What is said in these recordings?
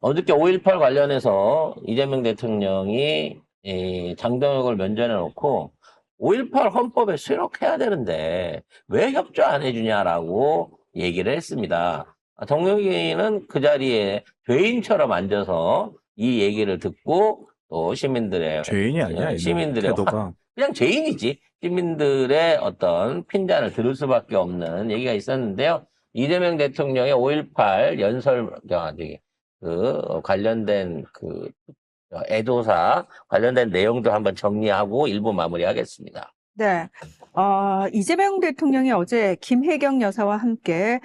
어저께 5.18 관련해서 이재명 대통령이 장동혁을 면전에 놓고 5.18 헌법에 수록해야 되는데 왜 협조 안 해주냐라고 얘기를 했습니다. 정동혁이는 그 자리에 죄인처럼 앉아서 이 얘기를 듣고 또 죄인이 아니야, 얘는. 태도가. 그냥 죄인이지. 시민들의 어떤 핀잔을 들을 수밖에 없는 얘기가 있었는데요. 이재명 대통령의 5.18 연설, 관련된 애도사 관련된 내용도 한번 정리하고 일부 마무리하겠습니다. 네. 이재명 대통령이 어제 김혜경 여사와 함께,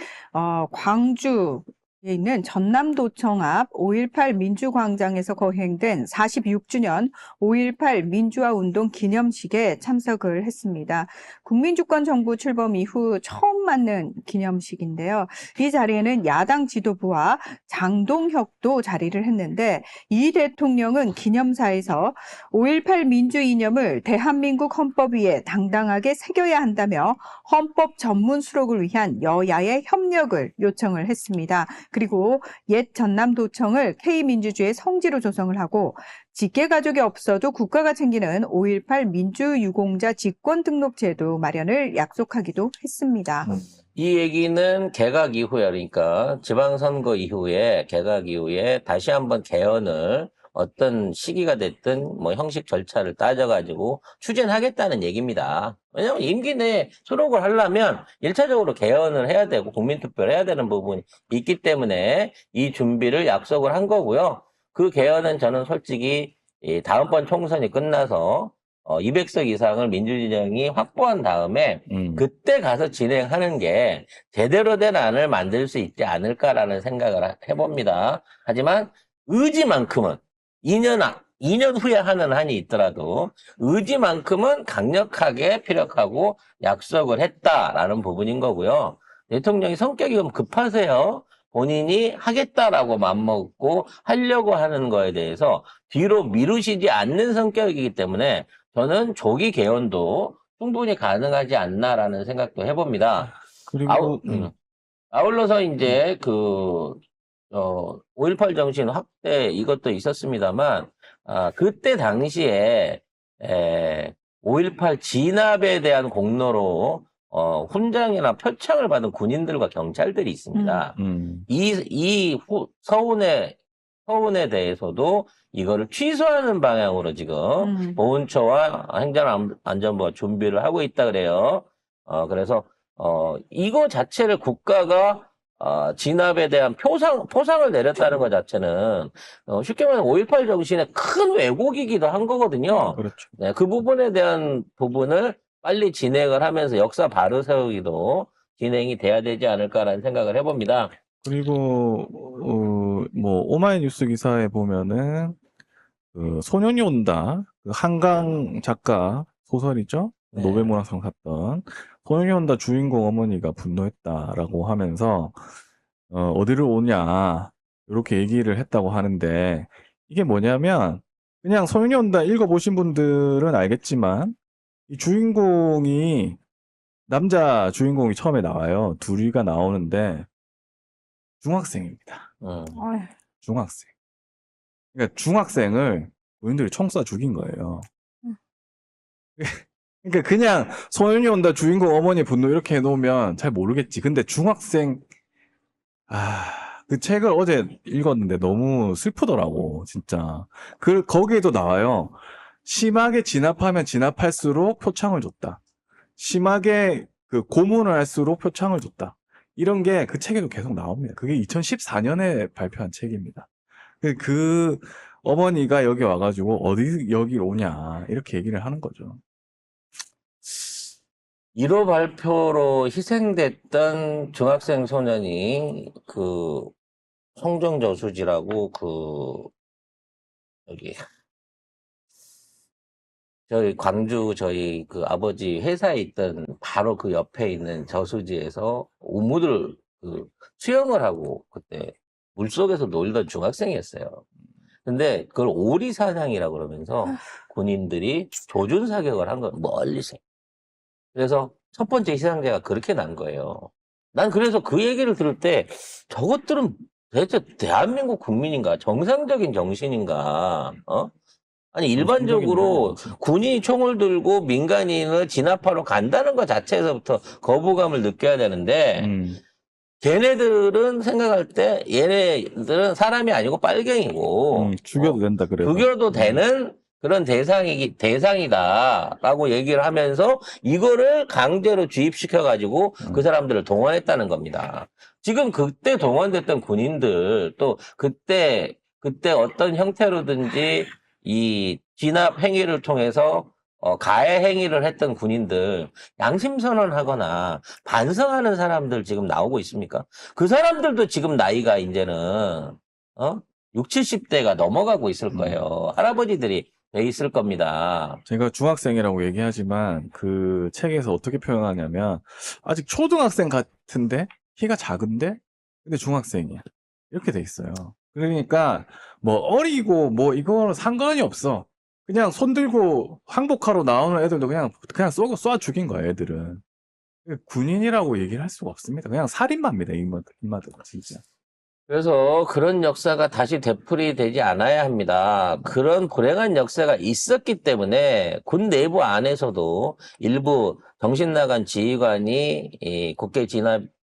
광주에 있는 전남도청 앞 5.18 민주광장에서 거행된 46주년 5.18 민주화 운동 기념식에 참석을 했습니다. 국민주권 정부 출범 이후 처음 맞는 기념식인데요. 이 자리에는 야당 지도부와 장동혁도 자리를 했는데 이 대통령은 기념사에서 5.18 민주 이념을 대한민국 헌법 위에 당당하게 새겨야 한다며 헌법 전문 수록을 위한 여야의 협력을 요청을 했습니다. 그리고 옛 전남도청을 K민주주의 성지로 조성을 하고 직계가족이 없어도 국가가 챙기는 5.18 민주유공자 직권등록제도 마련을 약속하기도 했습니다. 이 얘기는 개각 이후에, 그러니까 지방선거 이후에, 개각 이후에 다시 한번 개헌을 어떤 시기가 됐든 뭐 형식 절차를 따져가지고 추진하겠다는 얘기입니다. 왜냐하면 임기 내에 수록을 하려면 1차적으로 개헌을 해야 되고 국민투표를 해야 되는 부분이 있기 때문에 이 준비를 약속을 한 거고요. 그 개헌은 저는 솔직히 다음번 총선이 끝나서 200석 이상을 민주진영이 확보한 다음에 그때 가서 진행하는 게 제대로 된 안을 만들 수 있지 않을까라는 생각을 해봅니다. 하지만 의지만큼은 2년 후에 하는 한이 있더라도 의지만큼은 강력하게 피력하고 약속을 했다라는 부분인 거고요. 대통령이 성격이 좀 급하세요. 본인이 하겠다라고 맘먹고 하려고 하는 거에 대해서 뒤로 미루시지 않는 성격이기 때문에 저는 조기 개헌도 충분히 가능하지 않나라는 생각도 해봅니다. 그리고, 아울러서 이제 5.18 정신 확대 이것도 있었습니다만, 그때 당시에 5.18 진압에 대한 공로로 훈장이나 표창을 받은 군인들과 경찰들이 있습니다. 서운에 대해서도 이거를 취소하는 방향으로 지금 보훈처와 행정안전부가 준비를 하고 있다 그래요. 그래서 이거 자체를 국가가 진압에 대한 포상을 내렸다는 것 자체는 쉽게 말하면 5.18 정신의 큰 왜곡이기도 한 거거든요. 그렇죠. 네, 그 부분에 대한 부분을 빨리 진행을 하면서 역사 바로 세우기도 진행이 돼야 되지 않을까라는 생각을 해봅니다. 그리고, 뭐, 오마이뉴스 기사에 보면은, 소년이 온다. 그 한강 작가 소설이죠. 네. 노벨문학상 탔던. 소년이 온다 주인공 어머니가 분노했다라고 하면서, 어디를 오냐. 이렇게 얘기를 했다고 하는데, 이게 뭐냐면, 그냥 소년이 온다 읽어보신 분들은 알겠지만, 이 주인공이, 남자 주인공이 처음에 나와요. 둘이가 나오는데, 중학생입니다. 중학생. 그러니까 중학생을 본인들이 총 쏴 죽인 거예요. 그러니까 그냥 소년이 온다 주인공 어머니 분노 이렇게 해놓으면 잘 모르겠지. 근데 중학생 그 책을 어제 읽었는데 너무 슬프더라고 진짜. 거기에도 나와요. 심하게 진압하면 진압할수록 표창을 줬다. 심하게 고문을 할수록 표창을 줬다. 이런 게 그 책에도 계속 나옵니다. 그게 2014년에 발표한 책입니다. 그 어머니가 여기 와가지고 어디 여기 오냐 이렇게 얘기를 하는 거죠. 1호 발표로 희생됐던 중학생 소년이 송정저수지라고 저희 광주 저희 아버지 회사에 있던 바로 그 옆에 있는 저수지에서 우무들 수영을 하고 그때 물속에서 놀던 중학생이었어요. 근데 그걸 오리사냥이라고 그러면서 군인들이 조준 사격을 한 거예요. 멀리서. 그래서 첫 번째 희생자가 그렇게 난 거예요. 난 그래서 그 얘기를 들을 때 저것들은 대체 대한민국 국민인가? 정상적인 정신인가? 아니, 일반적으로 군인이 총을 들고 민간인을 진압하러 간다는 것 자체에서부터 거부감을 느껴야 되는데, 걔네들은 생각할 때 얘네들은 사람이 아니고 빨갱이고, 죽여도 된다 그래서. 죽여도 되는 그런 대상이다라고 얘기를 하면서 이거를 강제로 주입시켜가지고 그 사람들을 동원했다는 겁니다. 지금 그때 동원됐던 군인들 또 그때 어떤 형태로든지 이 진압 행위를 통해서 가해 행위를 했던 군인들 양심선언하거나 반성하는 사람들 지금 나오고 있습니까? 그 사람들도 지금 나이가 이제는 6, 70대가 넘어가고 있을 거예요. 할아버지들이 돼 있을 겁니다. 제가 중학생이라고 얘기하지만 그 책에서 어떻게 표현하냐면 아직 초등학생 같은데 키가 작은데 근데 중학생이야. 이렇게 돼 있어요. 그러니까 뭐 어리고 뭐 이거는 상관이 없어. 그냥 손 들고 항복하러 나오는 애들도 그냥 쏴 죽인 거야, 애들은. 군인이라고 얘기를 할 수가 없습니다. 그냥 살인마입니다, 인마들은 진짜. 그래서 그런 역사가 다시 되풀이되지 않아야 합니다. 그런 불행한 역사가 있었기 때문에 군 내부 안에서도 일부 정신 나간 지휘관이 이 국회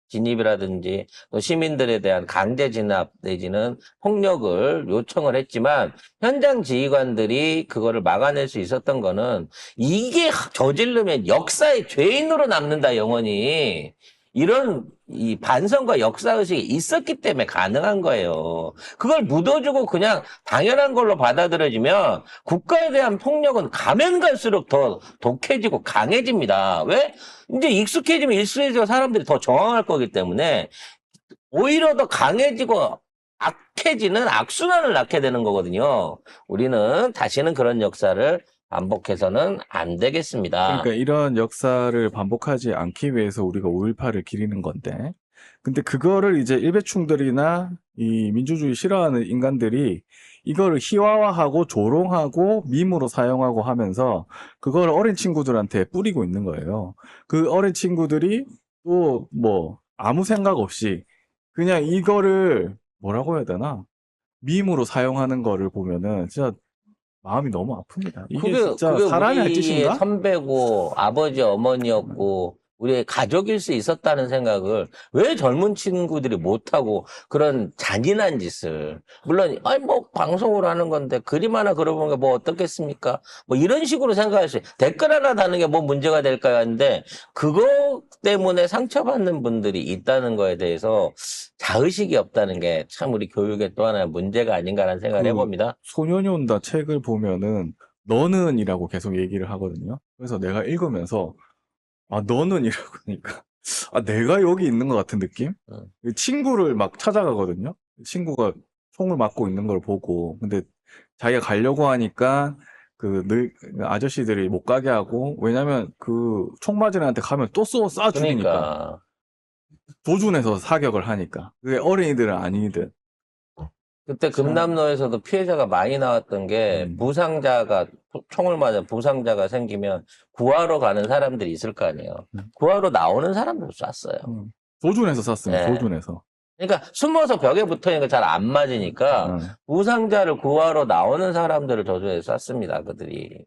진입이라든지 또 시민들에 대한 강제 진압 내지는 폭력을 요청을 했지만 현장 지휘관들이 그거를 막아낼 수 있었던 거는 이게 저지르면 역사의 죄인으로 남는다, 영원히. 이런 이 반성과 역사의식이 있었기 때문에 가능한 거예요. 그걸 묻어주고 그냥 당연한 걸로 받아들여지면 국가에 대한 폭력은 가면 갈수록 더 독해지고 강해집니다. 왜? 이제 익숙해지면 사람들이 더 저항할 거기 때문에 오히려 더 강해지고 악해지는 악순환을 낳게 되는 거거든요. 우리는 다시는 그런 역사를 반복해서는 안 되겠습니다. 그러니까 이런 역사를 반복하지 않기 위해서 우리가 5.18을 기리는 건데, 근데 그거를 이제 일배충들이나 이 민주주의 싫어하는 인간들이 이거를 희화화하고 조롱하고 밈으로 사용하고 하면서 그걸 어린 친구들한테 뿌리고 있는 거예요. 그 어린 친구들이 또 뭐 아무 생각 없이 그냥 이거를 뭐라고 해야 되나? 밈으로 사용하는 거를 보면은 진짜 마음이 너무 아픕니다. 이게 진짜 사람이 할 우리의 짓인가? 선배고 아버지 어머니였고 우리의 가족일 수 있었다는 생각을 왜 젊은 친구들이 못하고 그런 잔인한 짓을, 물론 아니 뭐 방송으로 하는 건데 그림 하나 그려보는 게 뭐 어떻겠습니까? 뭐 이런 식으로 생각할 수, 댓글 하나 다는 게 뭐 문제가 될까요? 하는데 그거 때문에 상처받는 분들이 있다는 거에 대해서 자의식이 없다는 게 참 우리 교육의 또 하나의 문제가 아닌가라는 생각을 해봅니다. 소년이 온다 책을 보면은 너는이라고 계속 얘기를 하거든요. 그래서 내가 읽으면서 아 너는 이라고 하니까 아 내가 여기 있는 것 같은 느낌? 친구를 막 찾아가거든요. 친구가 총을 맞고 있는 걸 보고, 근데 자기가 가려고 하니까 아저씨들이 못 가게 하고, 왜냐면 그 총 맞은 애한테 가면 또 쏴 죽이니까. 그러니까 조준해서 사격을 하니까. 그게 어린이들은 아니든. 그때 금남로에서도 피해자가 많이 나왔던 게 부상자가 총을 맞아 부상자가 생기면 구하러 가는 사람들이 있을 거 아니에요. 구하러 나오는 사람들 쐈어요. 조준해서 쐈습니다. 네. 조준해서. 그러니까 숨어서 벽에 붙어있는 거 잘 안 맞으니까 부상자를 구하러 나오는 사람들을 조준해서 쐈습니다. 그들이.